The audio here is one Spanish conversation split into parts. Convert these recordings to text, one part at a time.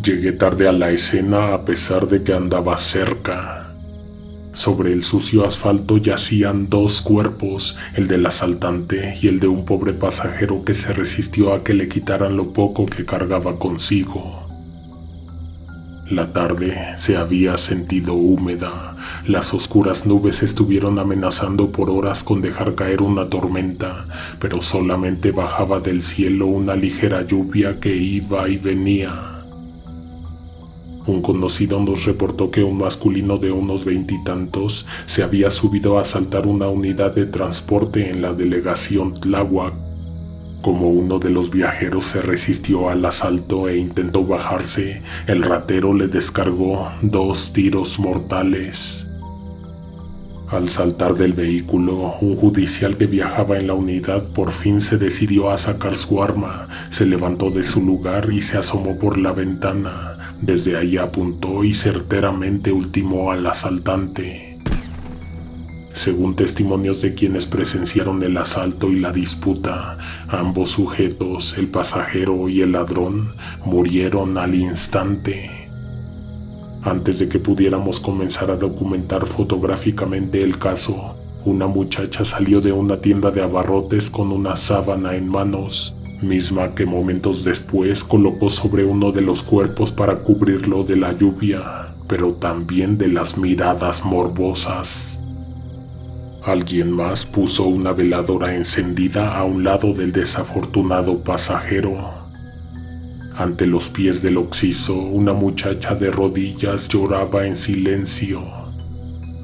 Llegué tarde a la escena a pesar de que andaba cerca. Sobre el sucio asfalto yacían dos cuerpos, el del asaltante y el de un pobre pasajero que se resistió a que le quitaran lo poco que cargaba consigo. La tarde se había sentido húmeda. Las oscuras nubes estuvieron amenazando por horas con dejar caer una tormenta, pero solamente bajaba del cielo una ligera lluvia que iba y venía. Un conocido nos reportó que un masculino de unos 20 y tantos se había subido a asaltar una unidad de transporte en la delegación Tláhuac. Como uno de los viajeros se resistió al asalto e intentó bajarse, el ratero le descargó 2 tiros mortales. Al saltar del vehículo, un judicial que viajaba en la unidad por fin se decidió a sacar su arma, se levantó de su lugar y se asomó por la ventana. Desde ahí apuntó y certeramente ultimó al asaltante. Según testimonios de quienes presenciaron el asalto y la disputa, ambos sujetos, el pasajero y el ladrón, murieron al instante. Antes de que pudiéramos comenzar a documentar fotográficamente el caso, una muchacha salió de una tienda de abarrotes con una sábana en manos, misma que momentos después colocó sobre uno de los cuerpos para cubrirlo de la lluvia, pero también de las miradas morbosas. Alguien más puso una veladora encendida a un lado del desafortunado pasajero. Ante los pies del occiso, una muchacha de rodillas lloraba en silencio.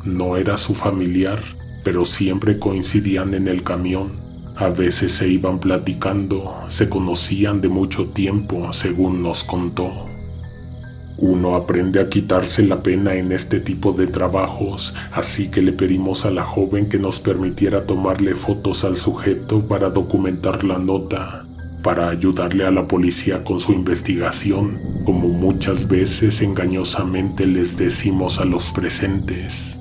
No era su familiar, pero siempre coincidían en el camión. A veces se iban platicando, se conocían de mucho tiempo, según nos contó. Uno aprende a quitarse la pena en este tipo de trabajos, así que le pedimos a la joven que nos permitiera tomarle fotos al sujeto para documentar la nota, para ayudarle a la policía con su investigación, como muchas veces engañosamente les decimos a los presentes.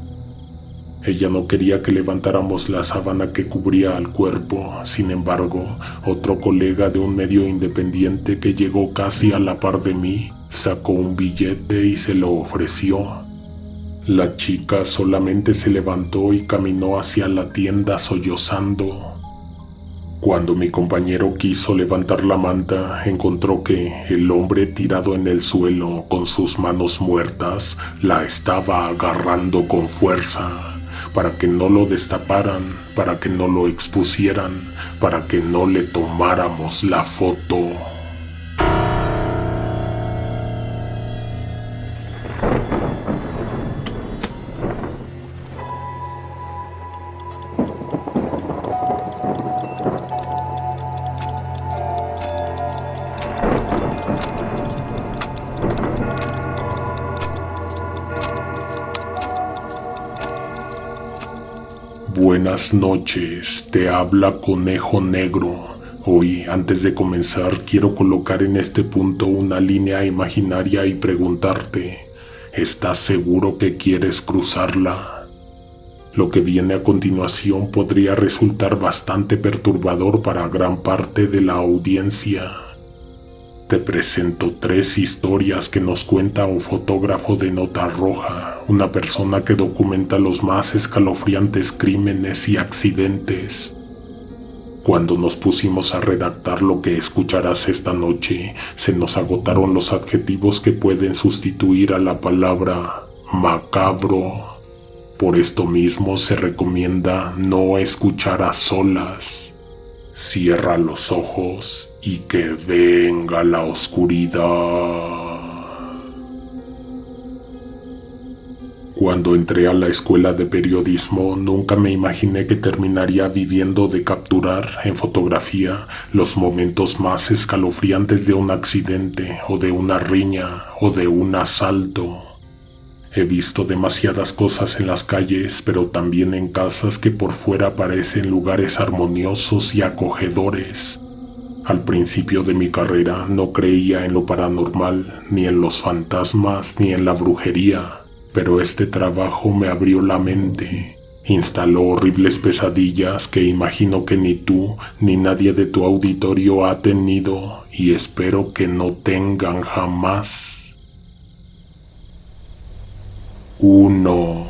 Ella no quería que levantáramos la sábana que cubría al cuerpo. Sin embargo, otro colega de un medio independiente que llegó casi a la par de mí, sacó un billete y se lo ofreció. La chica solamente se levantó y caminó hacia la tienda sollozando. Cuando mi compañero quiso levantar la manta, encontró que el hombre tirado en el suelo con sus manos muertas la estaba agarrando con fuerza, para que no lo destaparan, para que no lo expusieran, para que no le tomáramos la foto. Buenas noches, te habla Conejo Negro. Hoy, antes de comenzar, quiero colocar en este punto una línea imaginaria y preguntarte, ¿estás seguro que quieres cruzarla? Lo que viene a continuación podría resultar bastante perturbador para gran parte de la audiencia. Te presento 3 historias que nos cuenta un fotógrafo de nota roja, una persona que documenta los más escalofriantes crímenes y accidentes. Cuando nos pusimos a redactar lo que escucharás esta noche, se nos agotaron los adjetivos que pueden sustituir a la palabra macabro. Por esto mismo se recomienda no escuchar a solas. Cierra los ojos y que venga la oscuridad. Cuando entré a la escuela de periodismo, nunca me imaginé que terminaría viviendo de capturar en fotografía los momentos más escalofriantes de un accidente, o de una riña, o de un asalto. He visto demasiadas cosas en las calles, pero también en casas que por fuera parecen lugares armoniosos y acogedores. Al principio de mi carrera no creía en lo paranormal, ni en los fantasmas, ni en la brujería, pero este trabajo me abrió la mente. Instaló horribles pesadillas que imagino que ni tú ni nadie de tu auditorio ha tenido, y espero que no tengan jamás. 1.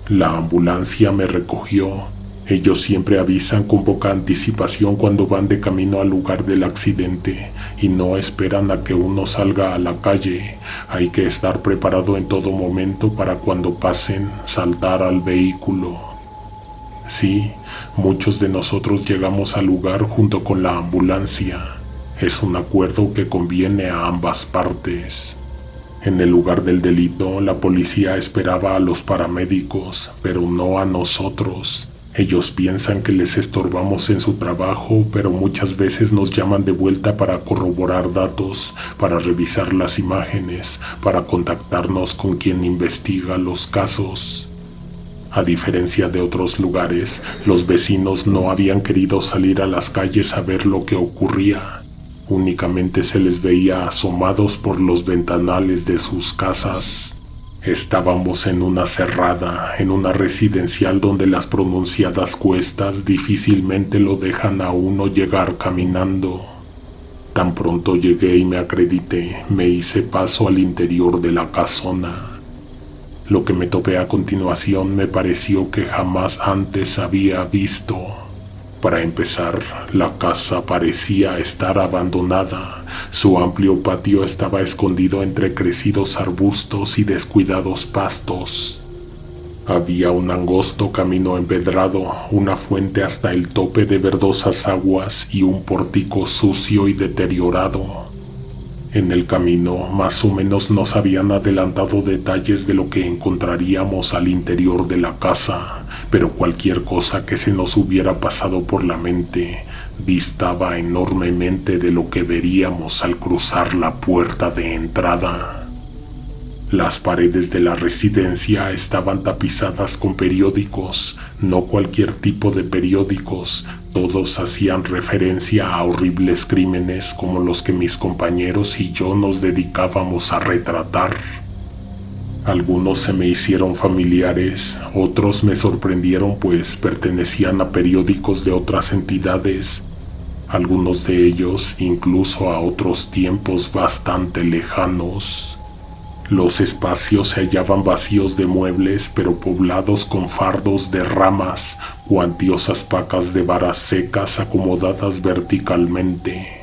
La ambulancia me recogió. Ellos siempre avisan con poca anticipación cuando van de camino al lugar del accidente y no esperan a que uno salga a la calle. Hay que estar preparado en todo momento para cuando pasen saltar al vehículo. Sí, muchos de nosotros llegamos al lugar junto con la ambulancia. Es un acuerdo que conviene a ambas partes. En el lugar del delito, la policía esperaba a los paramédicos, pero no a nosotros. Ellos piensan que les estorbamos en su trabajo, pero muchas veces nos llaman de vuelta para corroborar datos, para revisar las imágenes, para contactarnos con quien investiga los casos. A diferencia de otros lugares, los vecinos no habían querido salir a las calles a ver lo que ocurría. Únicamente se les veía asomados por los ventanales de sus casas. Estábamos en una cerrada, en una residencial donde las pronunciadas cuestas difícilmente lo dejan a uno llegar caminando. Tan pronto llegué y me acredité, me hice paso al interior de la casona. Lo que me topé a continuación me pareció que jamás antes había visto. Para empezar, la casa parecía estar abandonada. Su amplio patio estaba escondido entre crecidos arbustos y descuidados pastos. Había un angosto camino empedrado, una fuente hasta el tope de verdosas aguas y un pórtico sucio y deteriorado. En el camino, más o menos nos habían adelantado detalles de lo que encontraríamos al interior de la casa, pero cualquier cosa que se nos hubiera pasado por la mente distaba enormemente de lo que veríamos al cruzar la puerta de entrada. Las paredes de la residencia estaban tapizadas con periódicos, no cualquier tipo de periódicos. Todos hacían referencia a horribles crímenes como los que mis compañeros y yo nos dedicábamos a retratar. Algunos se me hicieron familiares, otros me sorprendieron pues pertenecían a periódicos de otras entidades, algunos de ellos incluso a otros tiempos bastante lejanos. Los espacios se hallaban vacíos de muebles, pero poblados con fardos de ramas, cuantiosas pacas de varas secas acomodadas verticalmente.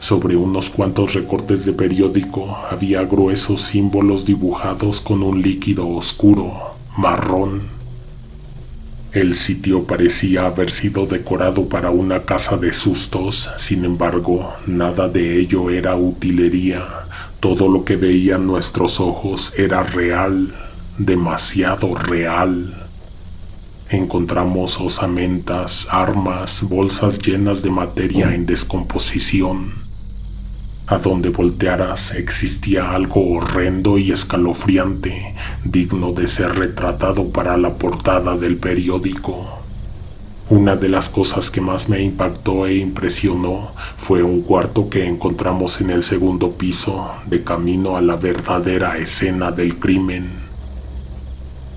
Sobre unos cuantos recortes de periódico había gruesos símbolos dibujados con un líquido oscuro, marrón. El sitio parecía haber sido decorado para una casa de sustos, sin embargo, nada de ello era utilería. Todo lo que veían nuestros ojos era real, demasiado real. Encontramos osamentas, armas, bolsas llenas de materia en descomposición. A donde voltearas existía algo horrendo y escalofriante, digno de ser retratado para la portada del periódico. Una de las cosas que más me impactó e impresionó fue un cuarto que encontramos en el segundo piso, de camino a la verdadera escena del crimen.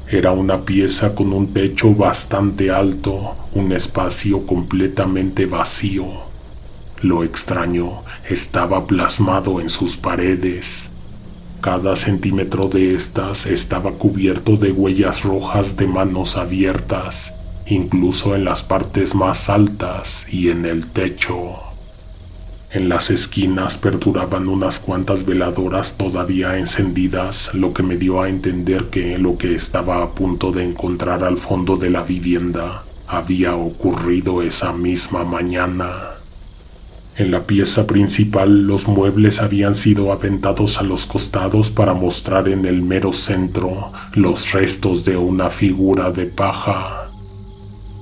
Era una pieza con un techo bastante alto, un espacio completamente vacío. Lo extraño estaba plasmado en sus paredes. Cada centímetro de estas estaba cubierto de huellas rojas de manos abiertas, incluso en las partes más altas y en el techo. En las esquinas perduraban unas cuantas veladoras todavía encendidas, lo que me dio a entender que lo que estaba a punto de encontrar al fondo de la vivienda había ocurrido esa misma mañana. En la pieza principal los muebles habían sido aventados a los costados para mostrar en el mero centro los restos de una figura de paja.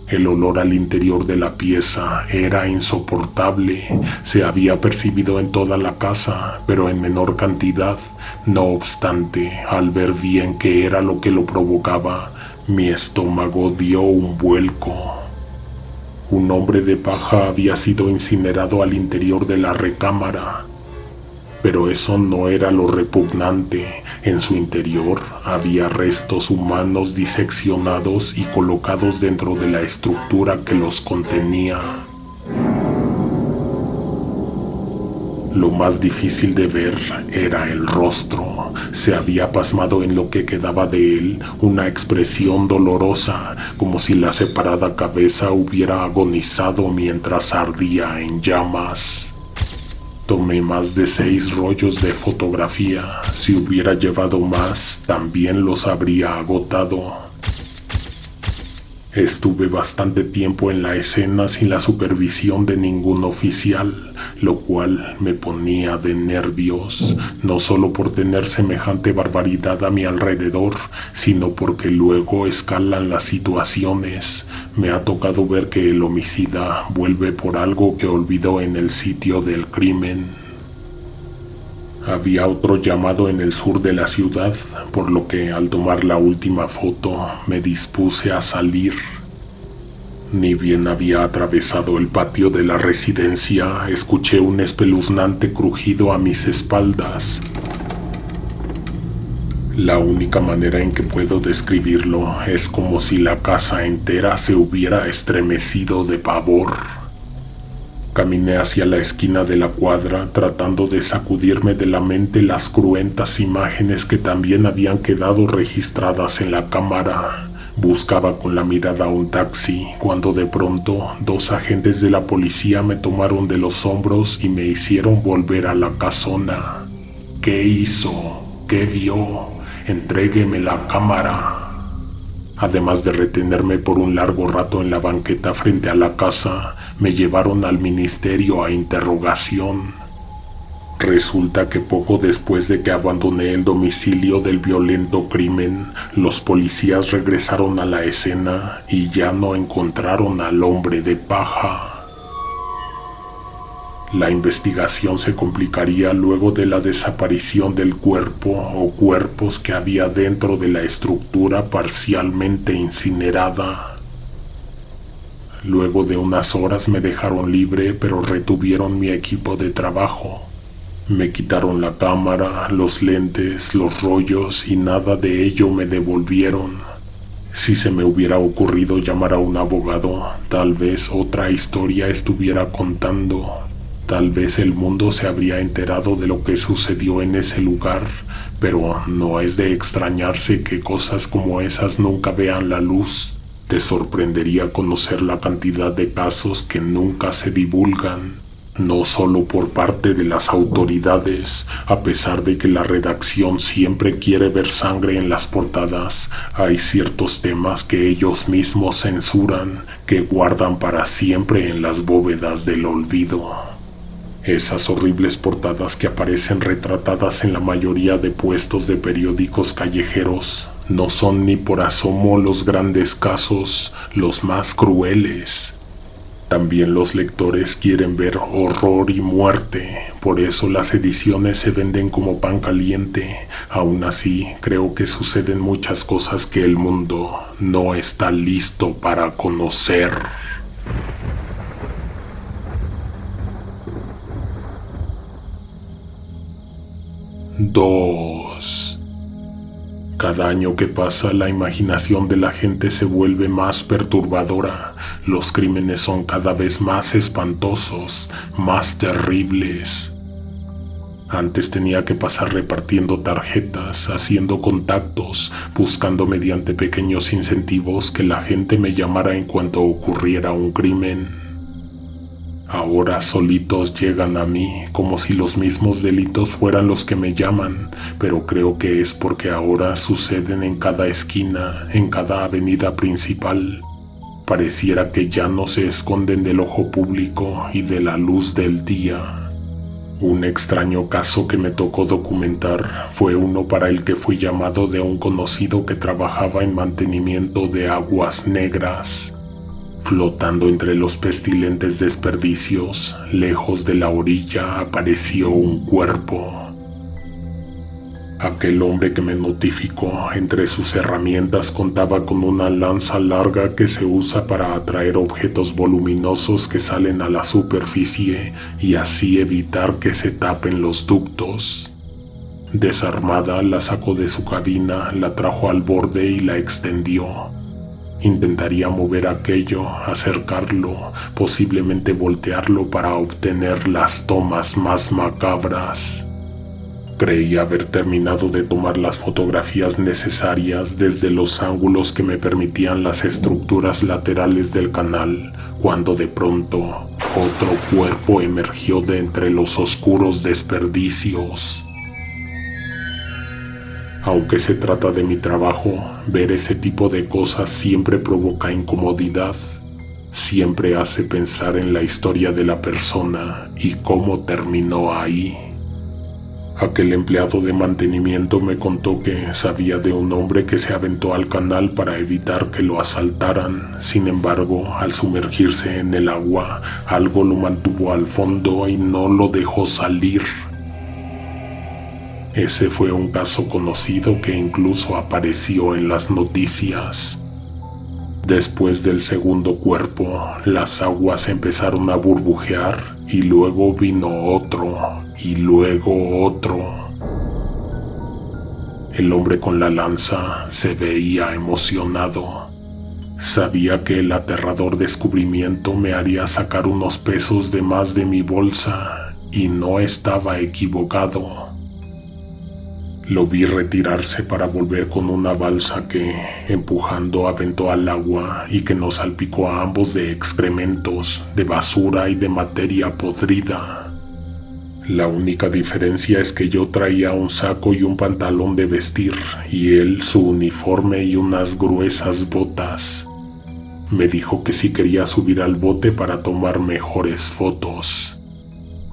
El olor al interior de la pieza era insoportable. Se había percibido en toda la casa, pero en menor cantidad. No obstante, al ver bien qué era lo que lo provocaba, mi estómago dio un vuelco. Un hombre de paja había sido incinerado al interior de la recámara. Pero eso no era lo repugnante. En su interior había restos humanos diseccionados y colocados dentro de la estructura que los contenía. Lo más difícil de ver era el rostro. Se había pasmado en lo que quedaba de él una expresión dolorosa, como si la separada cabeza hubiera agonizado mientras ardía en llamas. Tomé más de 6 rollos de fotografía. Si hubiera llevado más, también los habría agotado. Estuve bastante tiempo en la escena sin la supervisión de ningún oficial, lo cual me ponía de nervios, no solo por tener semejante barbaridad a mi alrededor, sino porque luego escalan las situaciones. Me ha tocado ver que el homicida vuelve por algo que olvidó en el sitio del crimen. Había otro llamado en el sur de la ciudad, por lo que al tomar la última foto me dispuse a salir. Ni bien había atravesado el patio de la residencia, escuché un espeluznante crujido a mis espaldas. La única manera en que puedo describirlo es como si la casa entera se hubiera estremecido de pavor. Caminé hacia la esquina de la cuadra, tratando de sacudirme de la mente las cruentas imágenes que también habían quedado registradas en la cámara. Buscaba con la mirada un taxi, cuando de pronto 2 agentes de la policía me tomaron de los hombros y me hicieron volver a la casona. ¿Qué hizo? ¿Qué vio? Entrégueme la cámara. Además de retenerme por un largo rato en la banqueta frente a la casa, me llevaron al ministerio a interrogación. Resulta que poco después de que abandoné el domicilio del violento crimen, los policías regresaron a la escena y ya no encontraron al hombre de paja. La investigación se complicaría luego de la desaparición del cuerpo o cuerpos que había dentro de la estructura parcialmente incinerada. Luego de unas horas me dejaron libre, pero retuvieron mi equipo de trabajo. Me quitaron la cámara, los lentes, los rollos y nada de ello me devolvieron. Si se me hubiera ocurrido llamar a un abogado, tal vez otra historia estuviera contando. Tal vez el mundo se habría enterado de lo que sucedió en ese lugar, pero no es de extrañarse que cosas como esas nunca vean la luz. Te sorprendería conocer la cantidad de casos que nunca se divulgan, no solo por parte de las autoridades. A pesar de que la redacción siempre quiere ver sangre en las portadas, hay ciertos temas que ellos mismos censuran, que guardan para siempre en las bóvedas del olvido. Esas horribles portadas que aparecen retratadas en la mayoría de puestos de periódicos callejeros no son ni por asomo los grandes casos, los más crueles. También los lectores quieren ver horror y muerte, por eso las ediciones se venden como pan caliente. Aún así, creo que suceden muchas cosas que el mundo no está listo para conocer. 2. Cada año que pasa, la imaginación de la gente se vuelve más perturbadora. Los crímenes son cada vez más espantosos, más terribles. Antes tenía que pasar repartiendo tarjetas, haciendo contactos, buscando mediante pequeños incentivos que la gente me llamara en cuanto ocurriera un crimen. Ahora solitos llegan a mí, como si los mismos delitos fueran los que me llaman, pero creo que es porque ahora suceden en cada esquina, en cada avenida principal. Pareciera que ya no se esconden del ojo público y de la luz del día. Un extraño caso que me tocó documentar fue uno para el que fui llamado de un conocido que trabajaba en mantenimiento de aguas negras. Flotando entre los pestilentes desperdicios, lejos de la orilla, apareció un cuerpo. Aquel hombre que me notificó, entre sus herramientas contaba con una lanza larga que se usa para atraer objetos voluminosos que salen a la superficie y así evitar que se tapen los ductos. Desarmada, la sacó de su cabina, la trajo al borde y la extendió. Intentaría mover aquello, acercarlo, posiblemente voltearlo para obtener las tomas más macabras. Creí haber terminado de tomar las fotografías necesarias desde los ángulos que me permitían las estructuras laterales del canal, cuando de pronto otro cuerpo emergió de entre los oscuros desperdicios. Aunque se trata de mi trabajo, ver ese tipo de cosas siempre provoca incomodidad. Siempre hace pensar en la historia de la persona y cómo terminó ahí. Aquel empleado de mantenimiento me contó que sabía de un hombre que se aventó al canal para evitar que lo asaltaran. Sin embargo, al sumergirse en el agua, algo lo mantuvo al fondo y no lo dejó salir. Ese fue un caso conocido que incluso apareció en las noticias. Después del segundo cuerpo, las aguas empezaron a burbujear y luego vino otro y luego otro. El hombre con la lanza se veía emocionado. Sabía que el aterrador descubrimiento me haría sacar unos pesos de más de mi bolsa y no estaba equivocado. Lo vi retirarse para volver con una balsa que, empujando, aventó al agua y que nos salpicó a ambos de excrementos, de basura y de materia podrida. La única diferencia es que yo traía un saco y un pantalón de vestir y él su uniforme y unas gruesas botas. Me dijo que sí quería subir al bote para tomar mejores fotos.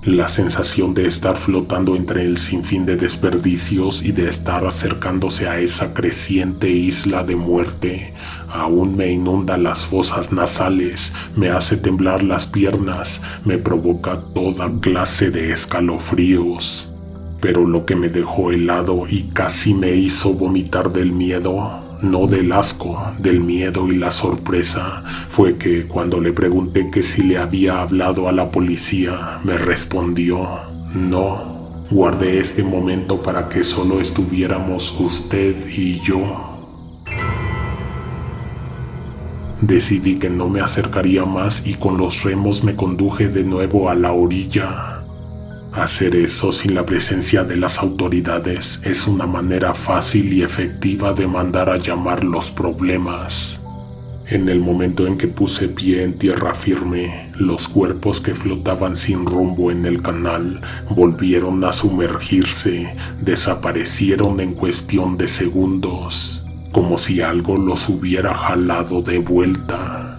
La sensación de estar flotando entre el sinfín de desperdicios y de estar acercándose a esa creciente isla de muerte aún me inunda las fosas nasales, me hace temblar las piernas, me provoca toda clase de escalofríos. Pero lo que me dejó helado y casi me hizo vomitar del miedo, no del asco, del miedo y la sorpresa, fue que cuando le pregunté que si le había hablado a la policía, me respondió: no, guardé este momento para que solo estuviéramos usted y yo. Decidí que no me acercaría más y con los remos me conduje de nuevo a la orilla. Hacer eso sin la presencia de las autoridades es una manera fácil y efectiva de mandar a llamar los problemas. En el momento en que puse pie en tierra firme, los cuerpos que flotaban sin rumbo en el canal volvieron a sumergirse, desaparecieron en cuestión de segundos, como si algo los hubiera jalado de vuelta.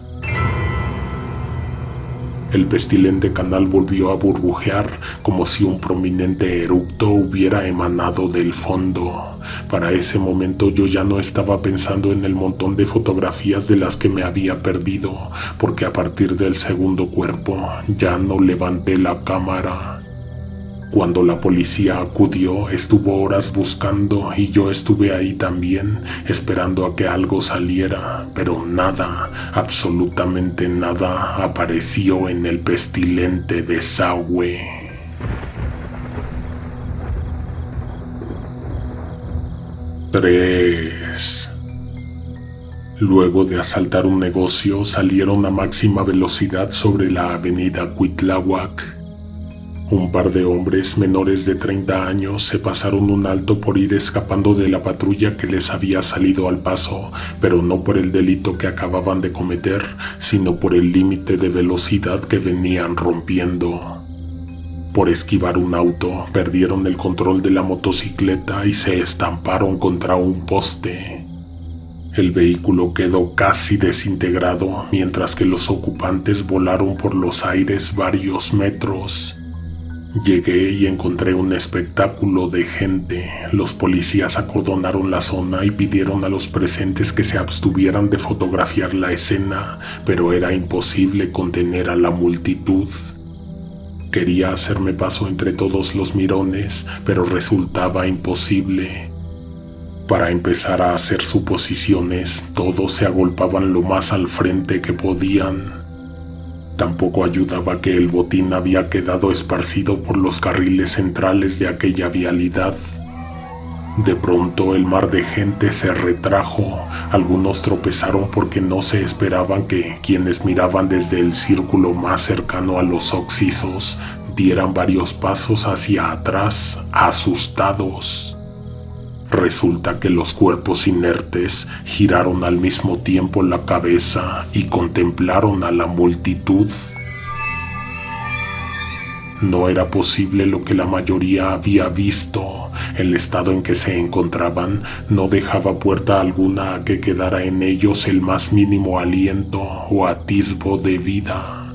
El pestilente canal volvió a burbujear como si un prominente eructo hubiera emanado del fondo. Para ese momento yo ya no estaba pensando en el montón de fotografías de las que me había perdido, porque a partir del segundo cuerpo ya no levanté la cámara. Cuando la policía acudió, estuvo horas buscando y yo estuve ahí también, esperando a que algo saliera, pero nada, absolutamente nada, apareció en el pestilente desagüe. Tres. Luego de asaltar un negocio, salieron a máxima velocidad sobre la avenida Cuitláhuac. Un par de hombres menores de 30 años se pasaron un alto por ir escapando de la patrulla que les había salido al paso, pero no por el delito que acababan de cometer, sino por el límite de velocidad que venían rompiendo. Por esquivar un auto, perdieron el control de la motocicleta y se estamparon contra un poste. El vehículo quedó casi desintegrado, mientras que los ocupantes volaron por los aires varios metros. Llegué y encontré un espectáculo de gente. Los policías acordonaron la zona y pidieron a los presentes que se abstuvieran de fotografiar la escena, pero era imposible contener a la multitud. Quería hacerme paso entre todos los mirones, pero resultaba imposible. Para empezar a hacer suposiciones, todos se agolpaban lo más al frente que podían. Tampoco ayudaba que el botín había quedado esparcido por los carriles centrales de aquella vialidad. De pronto el mar de gente se retrajo, algunos tropezaron porque no se esperaban que quienes miraban desde el círculo más cercano a los occisos dieran varios pasos hacia atrás, asustados. Resulta que los cuerpos inertes giraron al mismo tiempo la cabeza y contemplaron a la multitud. No era posible lo que la mayoría había visto. El estado en que se encontraban no dejaba puerta alguna a que quedara en ellos el más mínimo aliento o atisbo de vida.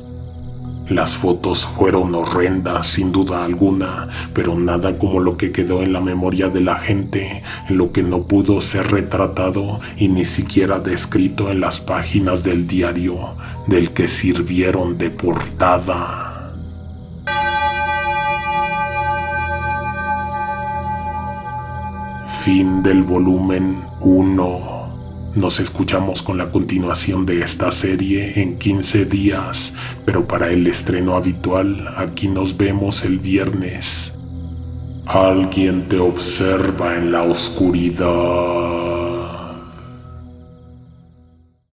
Las fotos fueron horrendas, sin duda alguna, pero nada como lo que quedó en la memoria de la gente, en lo que no pudo ser retratado y ni siquiera descrito en las páginas del diario, del que sirvieron de portada. Fin del volumen 1. Nos escuchamos con la continuación de esta serie en 15 días, pero para el estreno habitual, aquí nos vemos el viernes. Alguien te observa en la oscuridad.